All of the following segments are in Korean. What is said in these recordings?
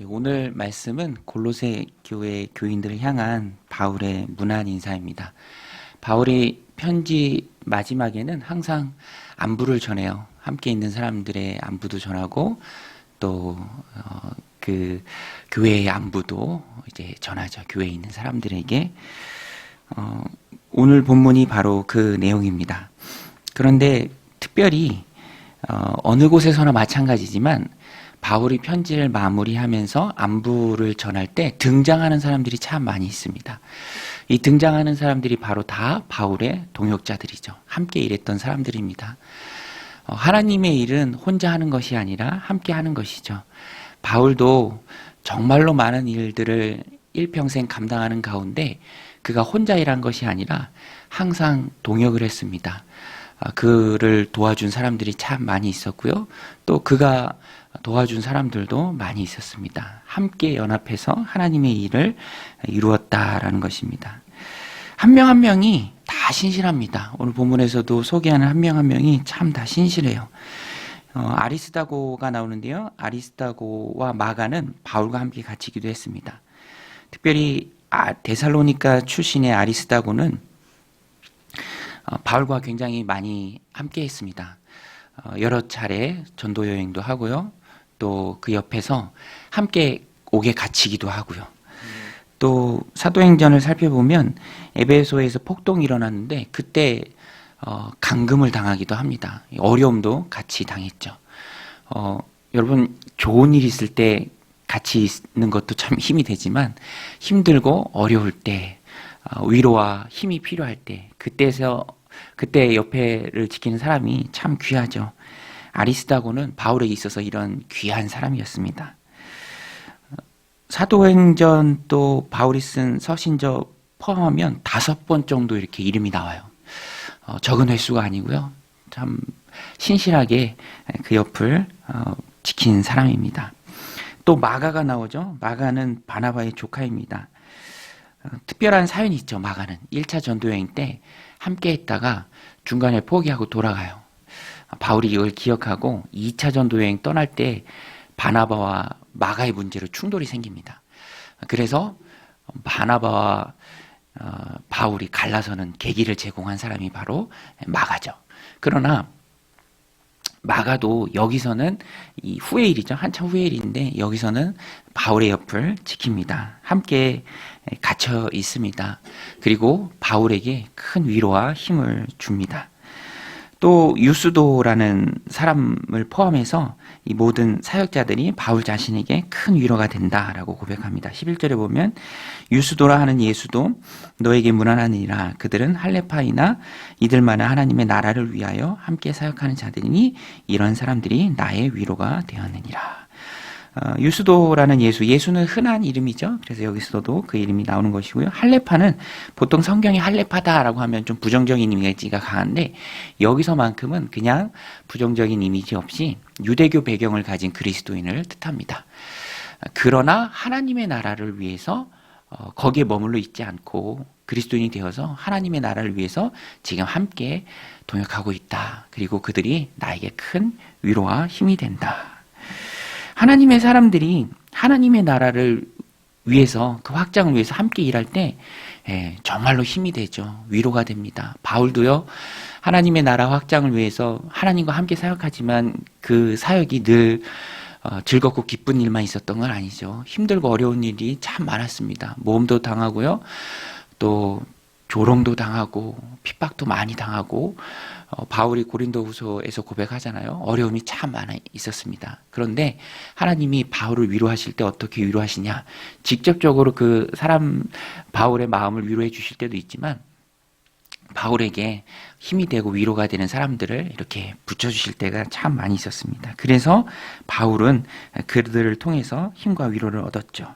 오늘 말씀은 골로새 교회 교인들을 향한 바울의 문안 인사입니다. 바울이 편지 마지막에는 항상 안부를 전해요. 함께 있는 사람들의 안부도 전하고 또 그 교회의 안부도 이제 전하죠. 교회에 있는 사람들에게. 오늘 본문이 바로 그 내용입니다. 그런데 특별히 어느 곳에서나 마찬가지지만 바울이 편지를 마무리하면서 안부를 전할 때 등장하는 사람들이 참 많이 있습니다. 이 등장하는 사람들이 바로 다 바울의 동역자들이죠. 함께 일했던 사람들입니다. 하나님의 일은 혼자 하는 것이 아니라 함께 하는 것이죠. 바울도 정말로 많은 일들을 일평생 감당하는 가운데 그가 혼자 일한 것이 아니라 항상 동역을 했습니다. 그를 도와준 사람들이 참 많이 있었고요. 또 그가 도와준 사람들도 많이 있었습니다. 함께 연합해서 하나님의 일을 이루었다라는 것입니다. 한 명 한 명이 다 신실합니다. 오늘 본문에서도 소개하는 한 명 한 명이 참 다 신실해요. 아리스다고가 나오는데요. 아리스다고와 마가는 바울과 함께 같이 기도했습니다. 특별히 데살로니가 출신의 아리스다고는 바울과 굉장히 많이 함께 했습니다. 여러 차례 전도 여행도 하고요. 또 그 옆에서 함께 옥에 갇히기도 하고요. 또 사도행전을 살펴보면 에베소에서 폭동이 일어났는데 그때 감금을 당하기도 합니다. 어려움도 같이 당했죠. 여러분 좋은 일 있을 때 같이 있는 것도 참 힘이 되지만 힘들고 어려울 때 위로와 힘이 필요할 때 그때 옆에를 지키는 사람이 참 귀하죠. 아리스다고는 바울에게 있어서 이런 귀한 사람이었습니다. 사도행전 또 바울이 쓴 서신저 포함하면 5번 정도 이렇게 이름이 나와요. 적은 횟수가 아니고요. 참 신실하게 그 옆을 지킨 사람입니다. 또 마가가 나오죠. 마가는 바나바의 조카입니다. 특별한 사연이 있죠. 마가는 1차 전도여행 때 함께 했다가 중간에 포기하고 돌아가요. 바울이 이걸 기억하고 2차 전도여행 떠날 때 바나바와 마가의 문제로 충돌이 생깁니다. 그래서 바나바와 바울이 갈라서는 계기를 제공한 사람이 바로 마가죠. 그러나 마가도 여기서는 이 후의 일이죠. 한참 후의 일인데 여기서는 바울의 옆을 지킵니다. 함께 갇혀 있습니다. 그리고 바울에게 큰 위로와 힘을 줍니다. 또 유스도라는 사람을 포함해서 이 모든 사역자들이 바울 자신에게 큰 위로가 된다라고 고백합니다. 11절에 보면 유스도라 하는 예수도 너에게 문안하니라. 그들은 할레파이나 이들만은 하나님의 나라를 위하여 함께 사역하는 자들이니 이런 사람들이 나의 위로가 되었느니라. 유스도라는 예수는 흔한 이름이죠. 그래서 여기서도 그 이름이 나오는 것이고요. 할레파는 보통 성경에 할레파다라고 하면 좀 부정적인 이미지가 강한데 여기서만큼은 그냥 부정적인 이미지 없이 유대교 배경을 가진 그리스도인을 뜻합니다. 그러나 하나님의 나라를 위해서 거기에 머물러 있지 않고 그리스도인이 되어서 하나님의 나라를 위해서 지금 함께 동역하고 있다. 그리고 그들이 나에게 큰 위로와 힘이 된다. 하나님의 사람들이 하나님의 나라를 위해서 그 확장을 위해서 함께 일할 때 정말로 힘이 되죠. 위로가 됩니다. 바울도요. 하나님의 나라 확장을 위해서 하나님과 함께 사역하지만 그 사역이 늘 즐겁고 기쁜 일만 있었던 건 아니죠. 힘들고 어려운 일이 참 많았습니다. 모험도 당하고요. 또 조롱도 당하고 핍박도 많이 당하고 바울이 고린도후서에서 고백하잖아요. 어려움이 참 많아 있었습니다. 그런데 하나님이 바울을 위로하실 때 어떻게 위로하시냐? 직접적으로 그 사람 바울의 마음을 위로해 주실 때도 있지만 바울에게 힘이 되고 위로가 되는 사람들을 이렇게 붙여주실 때가 참 많이 있었습니다. 그래서 바울은 그들을 통해서 힘과 위로를 얻었죠.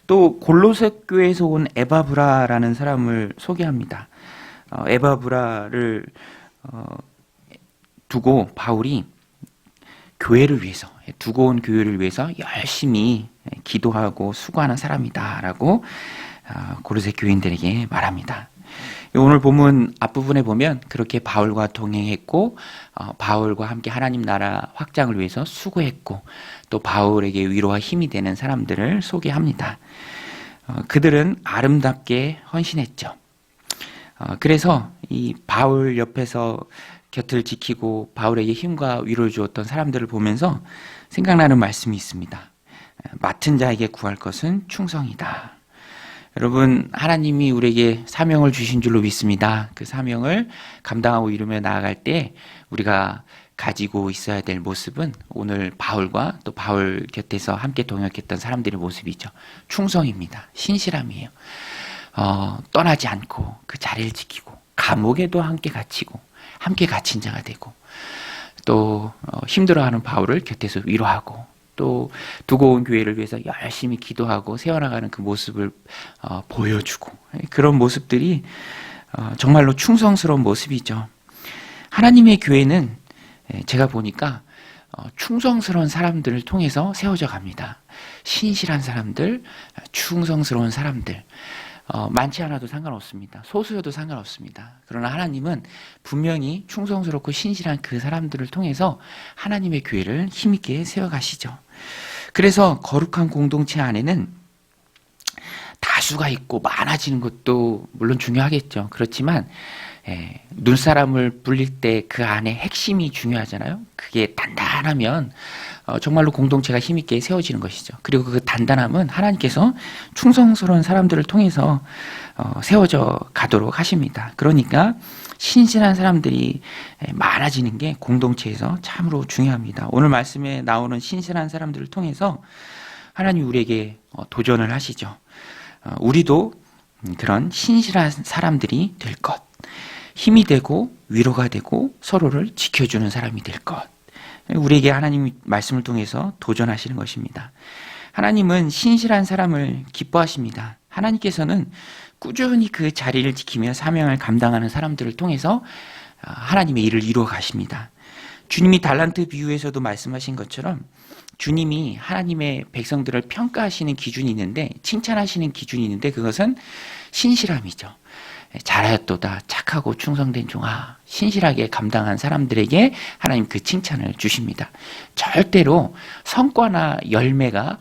또 골로새 교회에서 온 에바브라라는 사람을 소개합니다. 에바브라를 두고 바울이 교회를 위해서 두고 온 교회를 위해서 열심히 기도하고 수고하는 사람이다라고 골로새 교인들에게 말합니다. 오늘 본문 앞부분에 보면 그렇게 바울과 동행했고 바울과 함께 하나님 나라 확장을 위해서 수고했고 또 바울에게 위로와 힘이 되는 사람들을 소개합니다. 그들은 아름답게 헌신했죠. 그래서 이 바울 옆에서 곁을 지키고 바울에게 힘과 위로를 주었던 사람들을 보면서 생각나는 말씀이 있습니다. 맡은 자에게 구할 것은 충성이다. 여러분, 하나님이 우리에게 사명을 주신 줄로 믿습니다. 그 사명을 감당하고 이루며 나아갈 때 우리가 가지고 있어야 될 모습은 오늘 바울과 또 바울 곁에서 함께 동역했던 사람들의 모습이죠. 충성입니다. 신실함이에요. 떠나지 않고 그 자리를 지키고 감옥에도 함께 갇히고 함께 갇힌 자가 되고 또 힘들어하는 바울을 곁에서 위로하고 또 두고 온 교회를 위해서 열심히 기도하고 세워나가는 그 모습을 보여주고 그런 모습들이 정말로 충성스러운 모습이죠. 하나님의 교회는 제가 보니까 충성스러운 사람들을 통해서 세워져 갑니다. 신실한 사람들, 충성스러운 사람들 많지 않아도 상관없습니다. 소수여도 상관없습니다. 그러나 하나님은 분명히 충성스럽고 신실한 그 사람들을 통해서 하나님의 교회를 힘있게 세워가시죠. 그래서 거룩한 공동체 안에는 다수가 있고 많아지는 것도 물론 중요하겠죠. 그렇지만 눈사람을 불릴 때 그 안에 핵심이 중요하잖아요. 그게 단단하면 정말로 공동체가 힘있게 세워지는 것이죠. 그리고 그 단단함은 하나님께서 충성스러운 사람들을 통해서 세워져 가도록 하십니다. 그러니까 신실한 사람들이 많아지는 게 공동체에서 참으로 중요합니다. 오늘 말씀에 나오는 신실한 사람들을 통해서 하나님 우리에게 도전을 하시죠. 우리도 그런 신실한 사람들이 될 것, 힘이 되고 위로가 되고 서로를 지켜주는 사람이 될 것, 우리에게 하나님의 말씀을 통해서 도전하시는 것입니다. 하나님은 신실한 사람을 기뻐하십니다. 하나님께서는 꾸준히 그 자리를 지키며 사명을 감당하는 사람들을 통해서 하나님의 일을 이루어 가십니다. 주님이 달란트 비유에서도 말씀하신 것처럼 주님이 하나님의 백성들을 평가하시는 기준이 있는데, 칭찬하시는 기준이 있는데 그것은 신실함이죠. 잘하였도다, 착하고 충성된 종아, 신실하게 감당한 사람들에게 하나님 그 칭찬을 주십니다. 절대로 성과나 열매가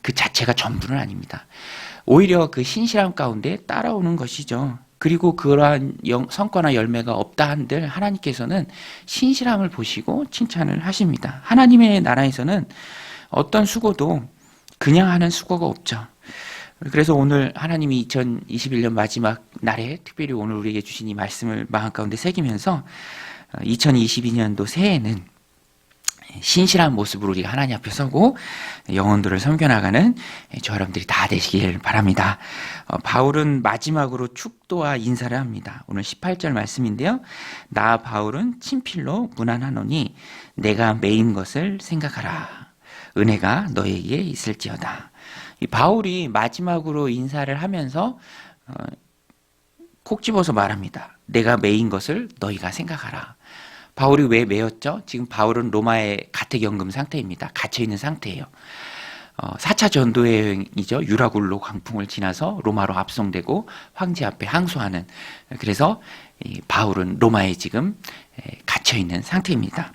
그 자체가 전부는 아닙니다. 오히려 그 신실함 가운데 따라오는 것이죠. 그리고 그러한 성과나 열매가 없다 한들 하나님께서는 신실함을 보시고 칭찬을 하십니다. 하나님의 나라에서는 어떤 수고도 그냥 하는 수고가 없죠. 그래서 오늘 하나님이 2021년 마지막 날에 특별히 오늘 우리에게 주신 이 말씀을 마음 가운데 새기면서 2022년도 새해에는 신실한 모습으로 우리가 하나님 앞에 서고 영혼들을 섬겨나가는 저 여러분들이 다 되시길 바랍니다. 바울은 마지막으로 축도와 인사를 합니다. 오늘 18절 말씀인데요. 나 바울은 친필로 문안하노니 내가 매인 것을 생각하라. 은혜가 너에게 있을지어다. 이 바울이 마지막으로 인사를 하면서 콕 집어서 말합니다. 내가 매인 것을 너희가 생각하라. 바울이 왜 매였죠? 지금 바울은 로마의 가택연금 상태입니다. 갇혀있는 상태예요. 4차 전도여행이죠. 유라굴로 광풍을 지나서 로마로 압송되고 황제 앞에 항소하는, 그래서 바울은 로마에 지금 갇혀있는 상태입니다.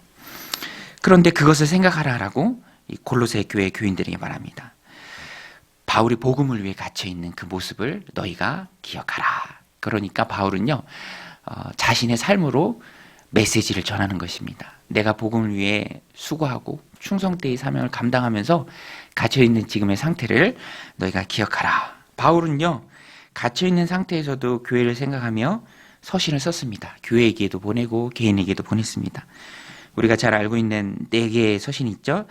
그런데 그것을 생각하라라고 골로새 교회 교인들에게 말합니다. 바울이 복음을 위해 갇혀있는 그 모습을 너희가 기억하라. 그러니까 바울은요, 자신의 삶으로 메시지를 전하는 것입니다. 내가 복음을 위해 수고하고 충성되이 사명을 감당하면서 갇혀있는 지금의 상태를 너희가 기억하라. 바울은요, 갇혀있는 상태에서도 교회를 생각하며 서신을 썼습니다. 교회에게도 보내고 개인에게도 보냈습니다. 우리가 잘 알고 있는 4개의 서신이 있죠.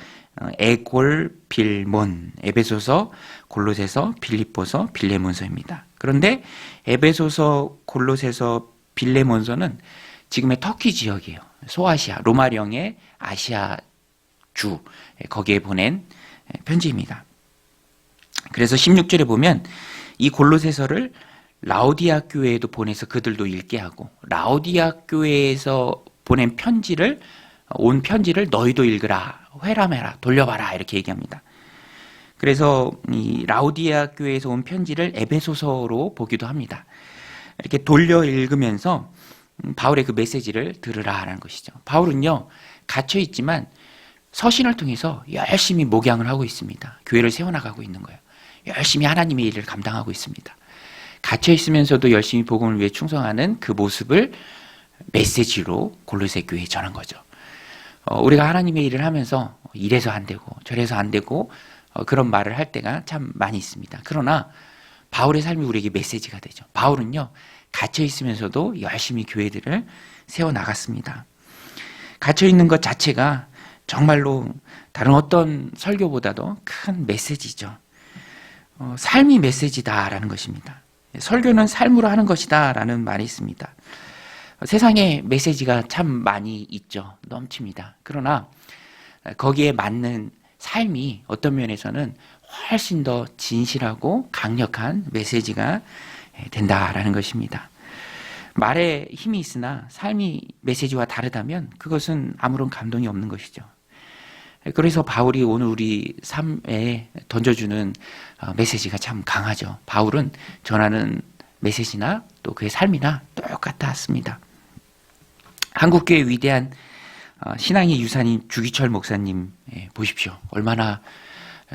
에골, 빌몬, 에베소서, 골로새서, 빌립보서, 빌레몬서입니다. 그런데 에베소서, 골로새서, 빌레몬서는 지금의 터키 지역이에요. 소아시아, 로마령의 아시아 주, 거기에 보낸 편지입니다. 그래서 16절에 보면 이 골로새서를 라오디아 교회에도 보내서 그들도 읽게 하고, 라오디아 교회에서 보낸 편지를, 온 편지를 너희도 읽으라, 회람해라, 돌려봐라, 이렇게 얘기합니다. 그래서 이 라오디아 교회에서 온 편지를 에베소서로 보기도 합니다. 이렇게 돌려 읽으면서 바울의 그 메시지를 들으라라는 것이죠. 바울은요, 갇혀 있지만 서신을 통해서 열심히 목양을 하고 있습니다. 교회를 세워나가고 있는 거예요. 열심히 하나님의 일을 감당하고 있습니다. 갇혀 있으면서도 열심히 복음을 위해 충성하는 그 모습을 메시지로 골로새 교회에 전한 거죠. 우리가 하나님의 일을 하면서 이래서 안 되고 저래서 안 되고 그런 말을 할 때가 참 많이 있습니다. 그러나 바울의 삶이 우리에게 메시지가 되죠. 바울은요, 갇혀 있으면서도 열심히 교회들을 세워나갔습니다. 갇혀 있는 것 자체가 정말로 다른 어떤 설교보다도 큰 메시지죠. 삶이 메시지다라는 것입니다. 설교는 삶으로 하는 것이다라는 말이 있습니다. 세상에 메시지가 참 많이 있죠. 넘칩니다. 그러나 거기에 맞는 삶이 어떤 면에서는 훨씬 더 진실하고 강력한 메시지가 된다라는 것입니다. 말에 힘이 있으나 삶이 메시지와 다르다면 그것은 아무런 감동이 없는 것이죠. 그래서 바울이 오늘 우리 삶에 던져주는 메시지가 참 강하죠. 바울은 전하는 메시지나 또 그의 삶이나 똑같았습니다. 한국교회 위대한 신앙의 유산인 주기철 목사님 보십시오. 얼마나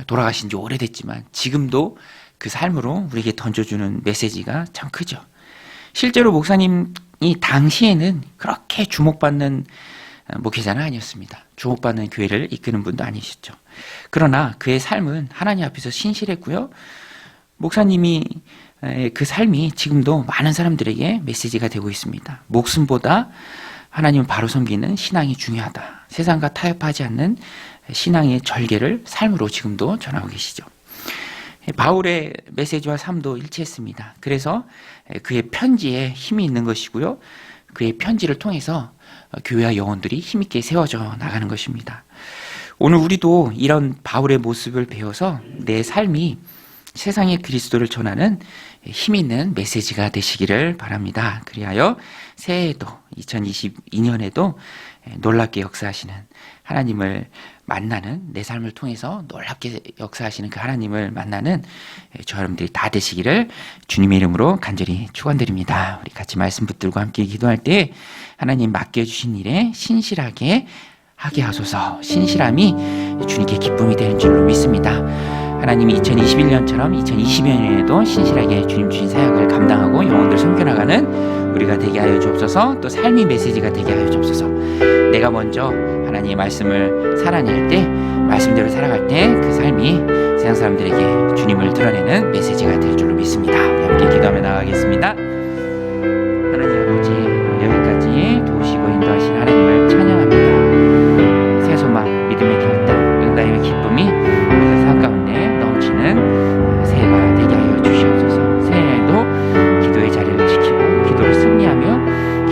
돌아가신 지 오래됐지만 지금도 그 삶으로 우리에게 던져주는 메시지가 참 크죠. 실제로 목사님이 당시에는 그렇게 주목받는 목회자는 아니었습니다. 주목받는 교회를 이끄는 분도 아니셨죠. 그러나 그의 삶은 하나님 앞에서 신실했고요. 목사님이 그 삶이 지금도 많은 사람들에게 메시지가 되고 있습니다. 목숨보다 하나님을 바로 섬기는 신앙이 중요하다. 세상과 타협하지 않는 신앙의 절개를 삶으로 지금도 전하고 계시죠. 바울의 메시지와 삶도 일치했습니다. 그래서 그의 편지에 힘이 있는 것이고요. 그의 편지를 통해서 교회와 영혼들이 힘있게 세워져 나가는 것입니다. 오늘 우리도 이런 바울의 모습을 배워서 내 삶이 세상에 그리스도를 전하는 힘있는 메시지가 되시기를 바랍니다. 그리하여 새해에도 2022년에도 놀랍게 역사하시는 하나님을 만나는 내 삶을 통해서 놀랍게 역사하시는 그 하나님을 만나는 저 여러분들이 다 되시기를 주님의 이름으로 간절히 축원드립니다. 우리 같이 말씀 붙들고 함께 기도할 때 하나님 맡겨주신 일에 신실하게 하게 하소서. 신실함이 주님께 기쁨이 되는 줄로 믿습니다. 하나님이 2021년처럼 2022년에도 신실하게 주님 주신 사역을 감당하고 영혼들 섬겨나가는 우리가 되게 하여 주옵소서. 또 삶의 메시지가 되게 하여 주옵소서. 내가 먼저 하나님의 말씀을 살아낼 때, 말씀대로 살아갈 때 그 삶이 세상 사람들에게 주님을 드러내는 메시지가 될 줄로 믿습니다. 함께 기도하며 나가겠습니다.